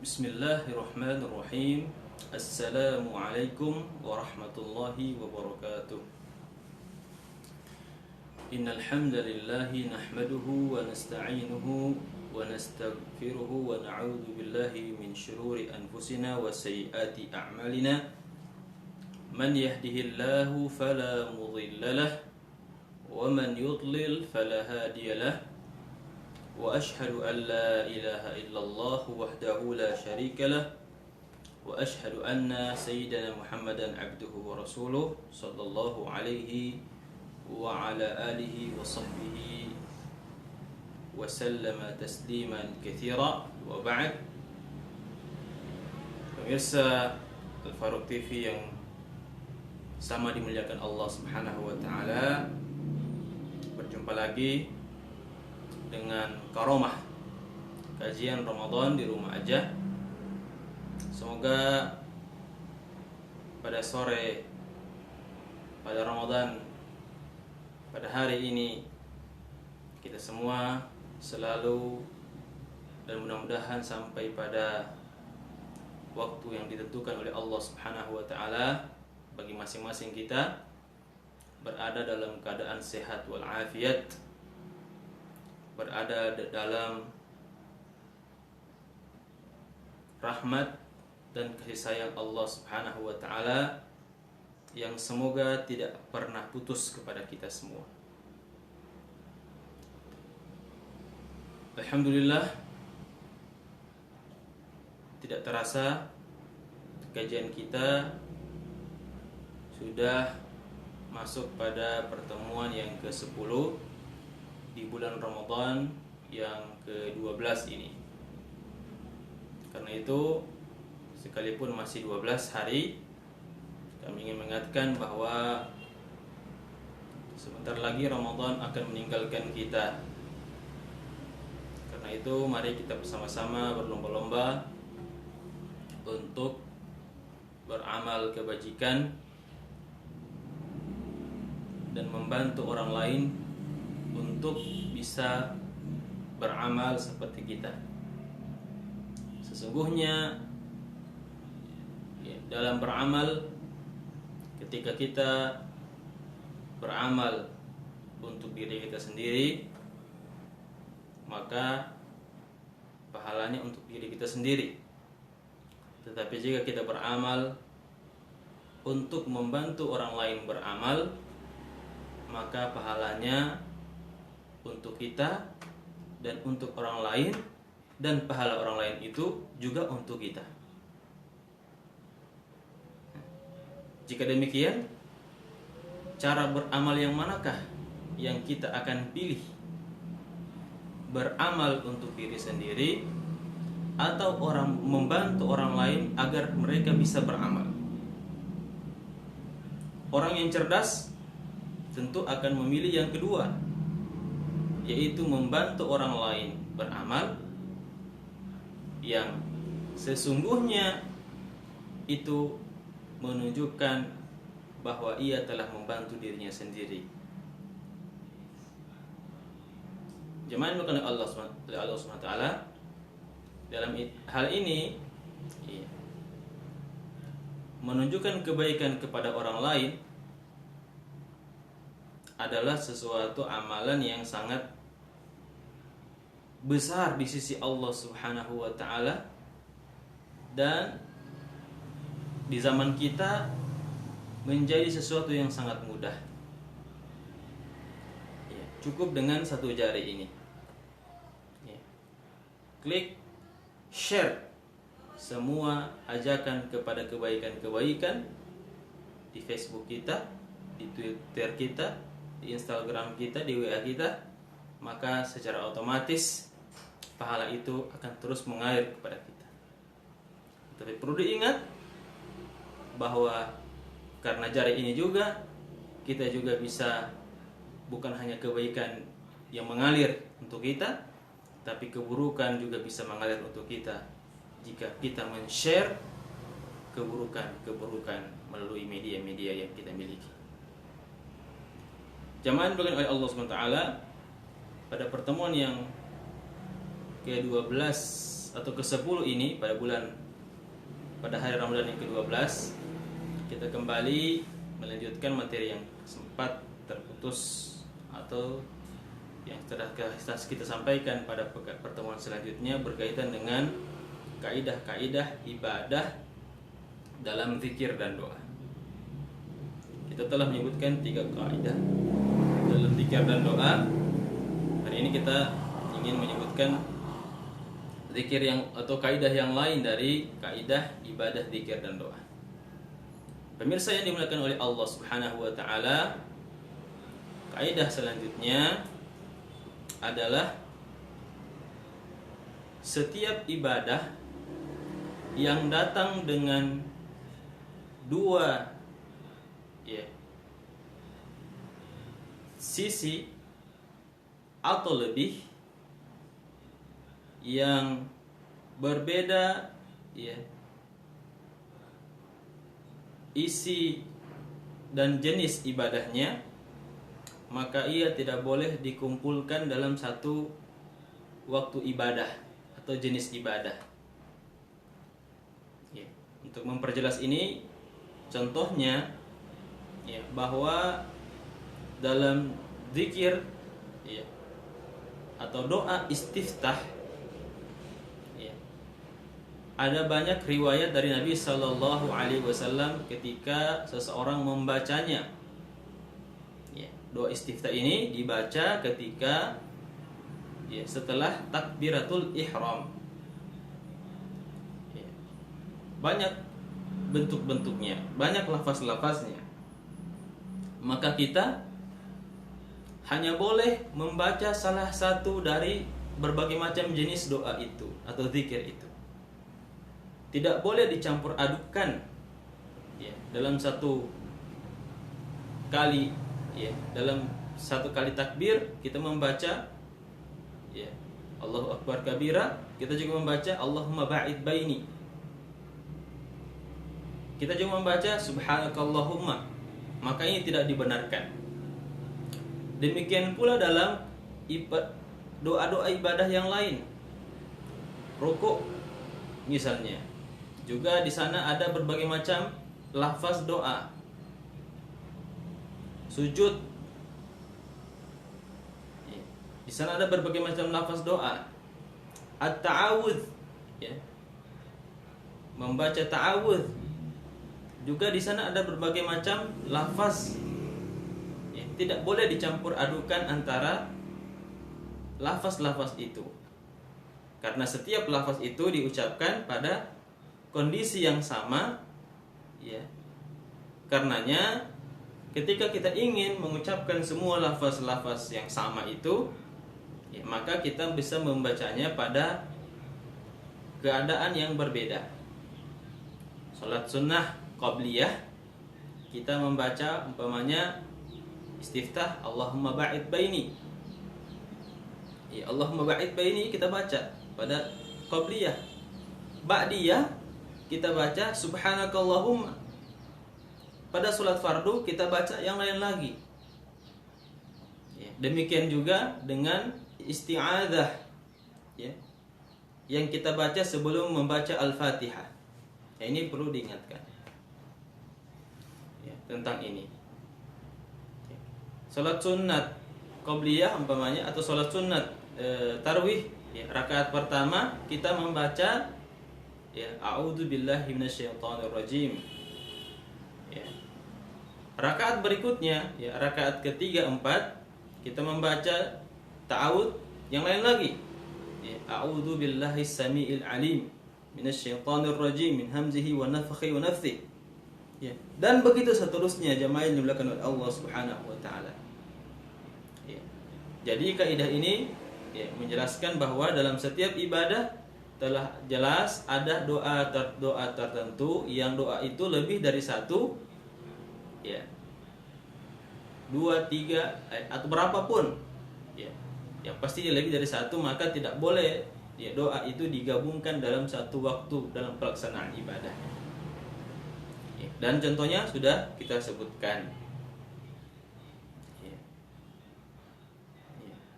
Bismillahirrahmanirrahim. Assalamualaikum warahmatullahi wabarakatuh. Innal hamdalillah nahmaduhu wa nasta'inuhu wa nastaghfiruhu wa na'udzu billahi min shururi anfusina wa sayyiati a'malina. Man yahdihillahu fala mudilla lahu wa man yudlil fala hadiya lahu. وأشهد أن لا إله إلا الله وحده لا شريك له وأشهد أن سيدنا محمدا عبده ورسوله صلى الله عليه وعلى آله وصحبه وسلم تسليما كثيرا وبعد. Pemirsa Al-Faruq TV yang sama dimuliakan Allah Subhanahu wa taala, berjumpa lagi dengan karomah kajian Ramadan di rumah aja. Semoga pada sore pada Ramadan, pada hari ini, kita semua selalu dan mudah-mudahan sampai pada waktu yang ditentukan oleh Allah Subhanahu wa taala bagi masing-masing kita, berada dalam keadaan sehat walafiat, berada dalam rahmat dan kasih sayang Allah Subhanahu wa taala yang semoga tidak pernah putus kepada kita semua. Alhamdulillah, tidak terasa kajian kita sudah masuk pada pertemuan yang ke-10 di bulan Ramadan yang ke-12 ini. Karena itu, sekalipun masih 12 hari, kami ingin mengingatkan bahwa sebentar lagi Ramadan akan meninggalkan kita. Karena itu, mari kita bersama-sama berlomba-lomba untuk beramal kebajikan dan membantu orang lain untuk bisa beramal seperti kita. Sesungguhnya dalam beramal, ketika kita beramal untuk diri kita sendiri, maka pahalanya untuk diri kita sendiri. Tetapi jika kita beramal untuk membantu orang lain beramal, maka pahalanya untuk kita dan untuk orang lain, dan pahala orang lain itu juga untuk kita. Jika demikian, cara beramal yang manakah yang kita akan pilih? Beramal untuk diri sendiri atau orang membantu orang lain agar mereka bisa beramal? Orang yang cerdas tentu akan memilih yang kedua, yaitu membantu orang lain beramal, yang sesungguhnya itu menunjukkan bahwa ia telah membantu dirinya sendiri. Jemaah yang dimuliakan Allah SWT, dalam hal ini menunjukkan kebaikan kepada orang lain adalah sesuatu amalan yang sangat besar di sisi Allah Subhanahu wa taala, dan di zaman kita menjadi sesuatu yang sangat mudah. Cukup dengan satu jari ini. Klik share semua ajakan kepada kebaikan-kebaikan di Facebook kita, di Twitter kita, di Instagram kita, di WA kita, maka secara otomatis pahala itu akan terus mengalir kepada kita. Tapi perlu diingat bahwa karena jari ini juga, kita juga bisa bukan hanya kebaikan yang mengalir untuk kita, tapi keburukan juga bisa mengalir untuk kita jika kita men-share keburukan-keburukan melalui media-media yang kita miliki. Jamaah yang oleh Allah SWT, pada pertemuan yang ke-12 atau ke-10 ini pada hari Ramadan yang ke-12 kita kembali melanjutkan materi yang sempat terputus atau yang telah kita sampaikan pada pertemuan selanjutnya berkaitan dengan kaidah-kaidah ibadah dalam zikir dan doa. Kita telah menyebutkan 3 kaidah dalam zikir dan doa. Hari ini kita ingin menyebutkan zikir atau kaidah yang lain dari kaidah ibadah zikir dan doa. Pemirsa yang dimuliakan oleh Allah Subhanahu wa taala, kaidah selanjutnya adalah setiap ibadah yang datang dengan 2 sisi atau lebih yang berbeda isi dan jenis ibadahnya, maka ia tidak boleh dikumpulkan dalam satu waktu ibadah atau jenis ibadah. Untuk memperjelas ini, contohnya bahwa dalam zikir atau doa istiftah ada banyak riwayat dari Nabi Sallallahu Alaihi Wasallam ketika seseorang membacanya. Doa istiftah ini dibaca ketika setelah takbiratul ihram. Banyak bentuk-bentuknya, banyak lafaz-lafaznya. Maka kita hanya boleh membaca salah satu dari berbagai macam jenis doa itu atau zikir itu. Tidak boleh dicampur adukan dalam satu kali dalam satu kali takbir kita membaca Allahu Akbar kabira, kita juga membaca Allahumma ba'id baini, kita juga membaca subhanakallahumma, maka ini tidak dibenarkan. Demikian pula dalam doa-doa ibadah yang lain, rukuk misalnya, juga di sana ada berbagai macam lafaz doa. Sujud, di sana ada berbagai macam lafaz doa. At-ta'awudz, membaca ta'awudz, juga di sana ada berbagai macam lafaz. Tidak boleh dicampur adukan antara lafaz-lafaz itu, karena setiap lafaz itu diucapkan pada kondisi yang sama. Karenanya ketika kita ingin mengucapkan semua lafaz-lafaz yang sama itu, maka kita bisa membacanya pada keadaan yang berbeda. Salat sunnah qabliyah, kita membaca umpamanya istiftah Allahumma ba'id baini. Allahumma ba'id baini kita baca pada qabliyah. Ba'diyah kita baca subhanakallahumma. Pada salat fardu kita baca yang lain lagi. Demikian juga dengan isti'adzah yang kita baca sebelum membaca Al-Fatihah. Ini perlu diingatkan tentang ini. Salat sunat qabliyah umpamanya atau salat sunat tarwih, rakaat pertama kita membaca a'udzu billahi minasyaitonir rajim. Rakaat berikutnya, rakaat ketiga, 4, kita membaca ta'awudz yang lain lagi. A'udzu billahi samiil alim minasyaitonir rajim min hamzihi wa nafthihi wa nafthihi. Dan begitu seterusnya, jemaah yang dimuliakan oleh Allah Subhanahu wa taala. Jadi kaidah ini menjelaskan bahwa dalam setiap ibadah telah jelas ada doa tertentu yang doa itu lebih dari satu, 2, 3 atau berapapun, yang pasti lebih dari satu, maka tidak boleh doa itu digabungkan dalam satu waktu dalam pelaksanaan ibadah. Dan contohnya sudah kita sebutkan,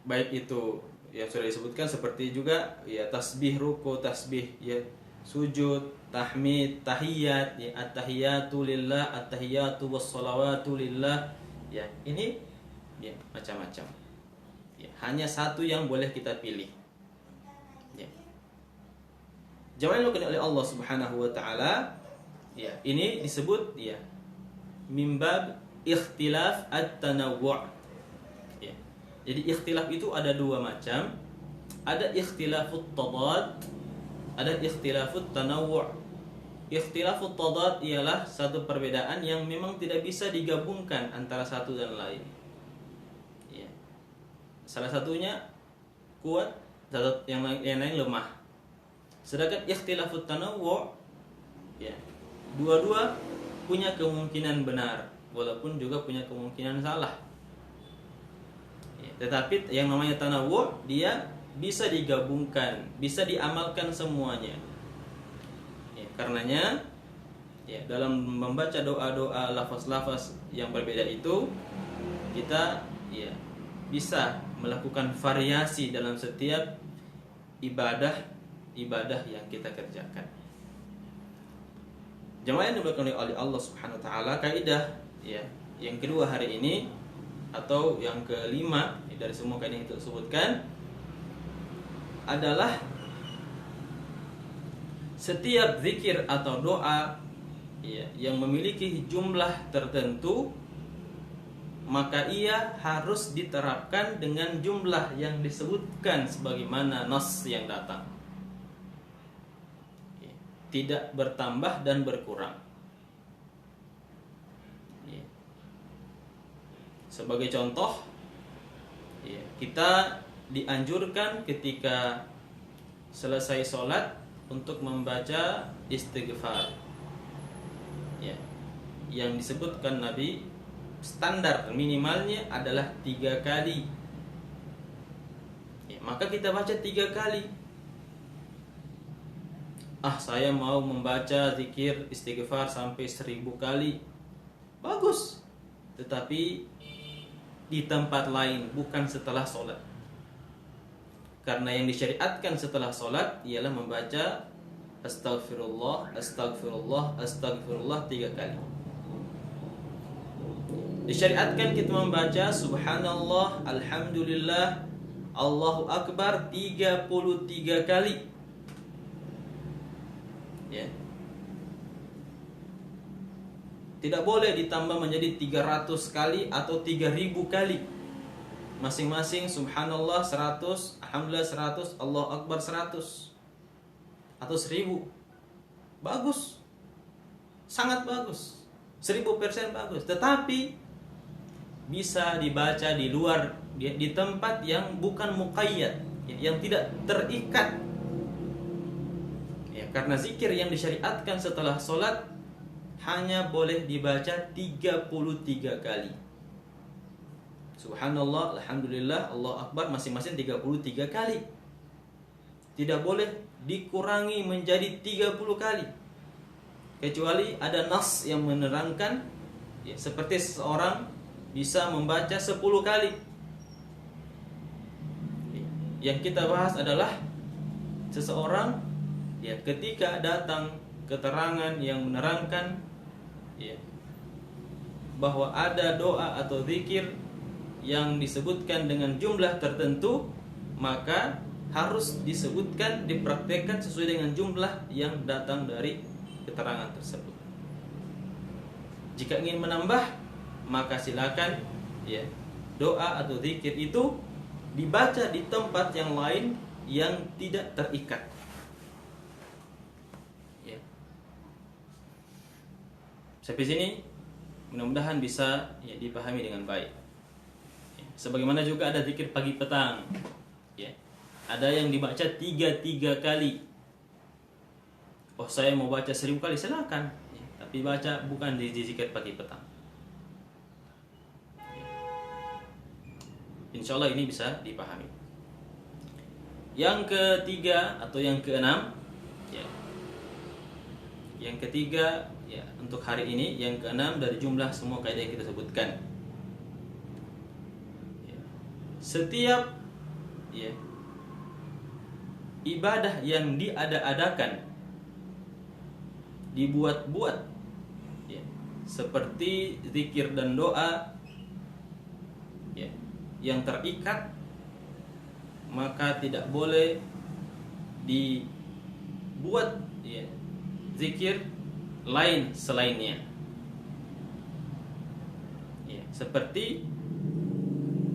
baik itu yang sudah disebutkan, seperti juga ya tasbih ruku, tasbih ya sujud, tahmid, tahiyat, ya at-tahiyatu lillah, at-tahiyatu was-shalawatu lillah. Ya, ini ya macam-macam. Ya, hanya satu yang boleh kita pilih. Ya. Jamaah yang oleh Allah Subhanahu wa taala, ya, ini disebut ya mimbab ikhtilaf at-tanawwu'. Ya. Jadi ikhtilaf itu ada dua macam. Ada ikhtilafut tadad, ada ikhtilafut tanawwu'. Ikhtilafut tadad ialah satu perbedaan yang memang tidak bisa digabungkan antara satu dan lain. Ya. Salah satunya kuat, yang lain lemah. Sedangkan ikhtilafut tanawwu', ya, dua-dua punya kemungkinan benar, walaupun juga punya kemungkinan salah. Ya, tetapi yang namanya tanawwu' dia bisa digabungkan, bisa diamalkan semuanya. Ya, karenanya ya dalam membaca doa-doa, lafaz-lafaz yang berbeda itu, kita ya bisa melakukan variasi dalam setiap ibadah yang kita kerjakan. Jemaah yang dimuliakan oleh Allah Subhanahu wa taala, kaidah ya yang kedua hari ini atau yang kelima dari semua kaidah yang kita sebutkan adalah setiap zikir atau doa ya yang memiliki jumlah tertentu, maka ia harus diterapkan dengan jumlah yang disebutkan sebagaimana nas yang datang. Tidak bertambah dan berkurang. Ya. Sebagai contoh, ya, kita dianjurkan ketika selesai sholat untuk membaca istighfar. Ya. Yang disebutkan Nabi, standar minimalnya adalah 3 kali. Ya, maka kita baca 3 kali. Saya mau membaca zikir istighfar sampai 1000 kali. Bagus. Tetapi di tempat lain, bukan setelah sholat. Karena yang disyariatkan setelah sholat ialah membaca Astaghfirullah, Astaghfirullah, Astaghfirullah 3 kali. Disyariatkan kita membaca Subhanallah, Alhamdulillah, Allahu Akbar 33 kali. Ya. Tidak boleh ditambah menjadi 300 kali atau 3000 kali. Masing-masing subhanallah 100, alhamdulillah 100, Allahu akbar 100 atau 1000. Bagus. Sangat bagus. 1000% bagus. Tetapi bisa dibaca di luar, di tempat yang bukan muqayyad, yang tidak terikat. Karena zikir yang disyariatkan setelah sholat hanya boleh dibaca 33 kali. Subhanallah, Alhamdulillah, Allah Akbar masing-masing 33 kali. Tidak boleh dikurangi menjadi 30 kali. Kecuali ada nas yang menerangkan ya, seperti seseorang bisa membaca 10 kali. Yang kita bahas adalah seseorang ya ketika datang keterangan yang menerangkan ya bahwa ada doa atau zikir yang disebutkan dengan jumlah tertentu, maka harus disebutkan, dipraktekkan sesuai dengan jumlah yang datang dari keterangan tersebut. Jika ingin menambah, maka silakan ya doa atau zikir itu dibaca di tempat yang lain yang tidak terikat. Sampai sini mudah-mudahan bisa ya, dipahami dengan baik. Ya. Sebagaimana juga ada zikir pagi petang. Ya. Ada yang dibaca 3 kali. Saya mau baca 1000 kali, silakan. Ya. Tapi baca bukan di zikir pagi petang. Ya. Insya Allah ini bisa dipahami. Yang ketiga atau yang keenam, ya. Yang ketiga ya untuk hari ini, yang keenam dari jumlah semua kaidah yang kita sebutkan. Ya. Setiap ya ibadah yang diada-adakan, dibuat-buat, ya, seperti zikir dan doa, ya, yang terikat, maka tidak boleh dibuat, ya, zikir lain selainnya. Ya, seperti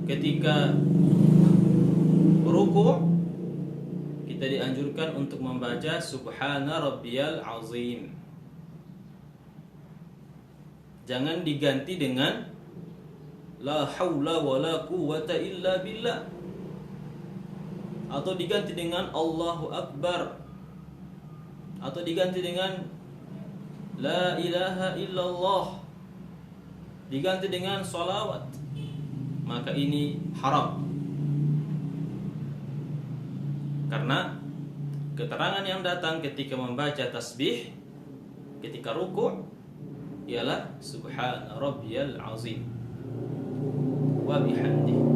ketika ruku' kita dianjurkan untuk membaca Subhana Rabbiyal Azim. Jangan diganti dengan La haula wala quwwata illa billah, atau diganti dengan Allahu Akbar, atau diganti dengan La ilaha illallah, diganti dengan salawat. Maka ini haram, karena keterangan yang datang ketika membaca tasbih ketika ruku' ialah Subhana Rabbiyal Azim wa bihamdihi.